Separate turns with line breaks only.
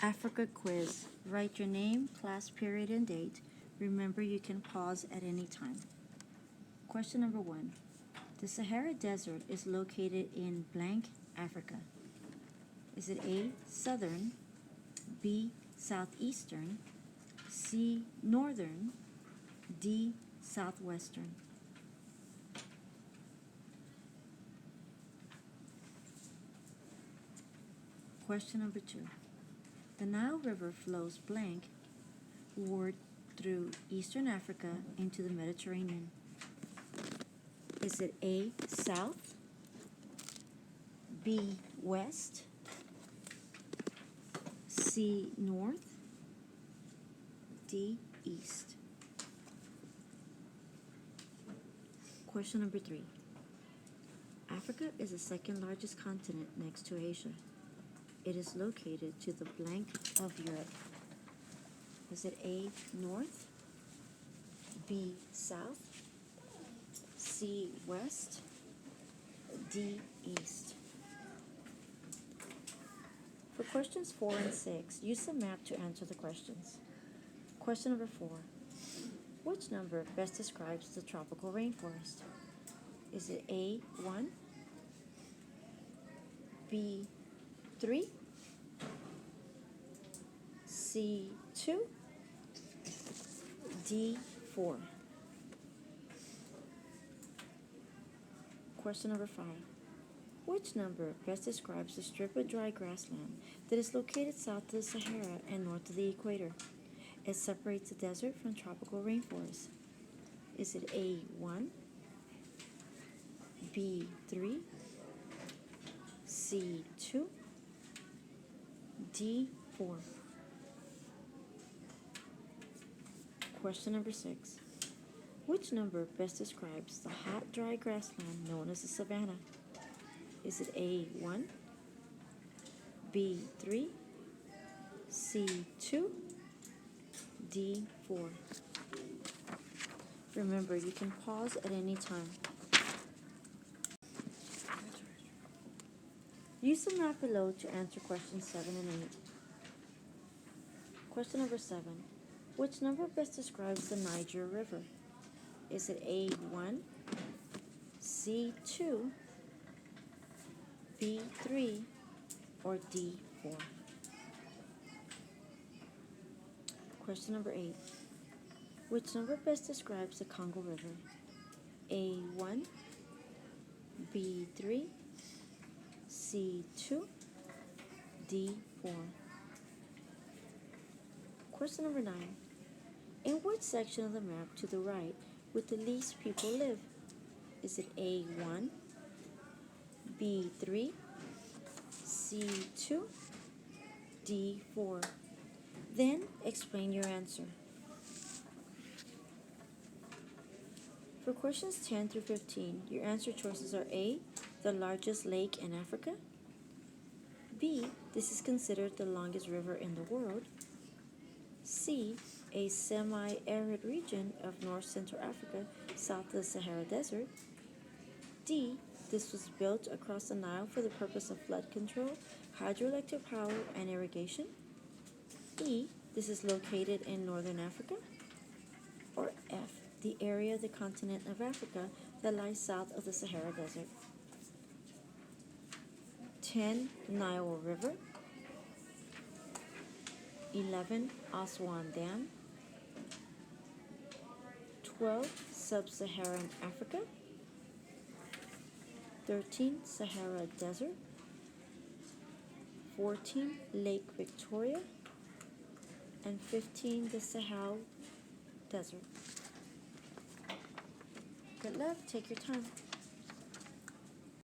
Africa quiz. Write your name, class period, and date. Remember, you can pause at any time. Question number 1. The Sahara Desert is located in blank, Africa. Is it A, southern, B, southeastern, C, northern, D, southwestern? Question number 2. The Nile River flows blank ward through eastern Africa into the Mediterranean. Is it A, south, B, west, C, north, D, east? Question number 3. Africa is the second largest continent next to Asia. It is located to the blank of Europe. Is it A, north, B, south, C, west, D, east? For questions 4 and 6, use the map to answer the questions. Question number 4. Which number best describes the tropical rainforest? Is it A, 1, B, 3, C, 2, D, 4? Question number 5. Which number best describes the strip of dry grassland that is located south of the Sahara and north of the equator? It separates the desert from tropical rainforest. Is it A, 1, B, 3, C, 2, D, 4? Question number 6. Which number best describes the hot, dry grassland known as the savanna? Is it A, 1, B, 3, C, 2, D, 4? Remember, you can pause at any time. Use the map below to answer questions 7 and 8. Question number 7. Which number best describes the Niger River? Is it A, 1, C, 2, B, 3, or D, 4? Question number 8. Which number best describes the Congo River? A, 1, B, 3, C, 2, D, 4? Question number 9. In which section of the map to the right would the least people live? Is it A, 1, B, 3, C, 2, D, 4? Then explain your answer. For questions 10 through 15, your answer choices are A, the largest lake in Africa, B, this is considered the longest river in the world, C, a semi-arid region of North Central Africa south of the Sahara Desert, D, this was built across the Nile for the purpose of flood control, hydroelectric power, and irrigation, E, this is located in northern Africa, or F, the area of the continent of Africa that lies south of the Sahara Desert. 10. Nile River. 11. Aswan Dam. 12. Sub-Saharan Africa. 13. Sahara Desert. 14. Lake Victoria. And 15. The Sahel Desert. Good luck. Take your time.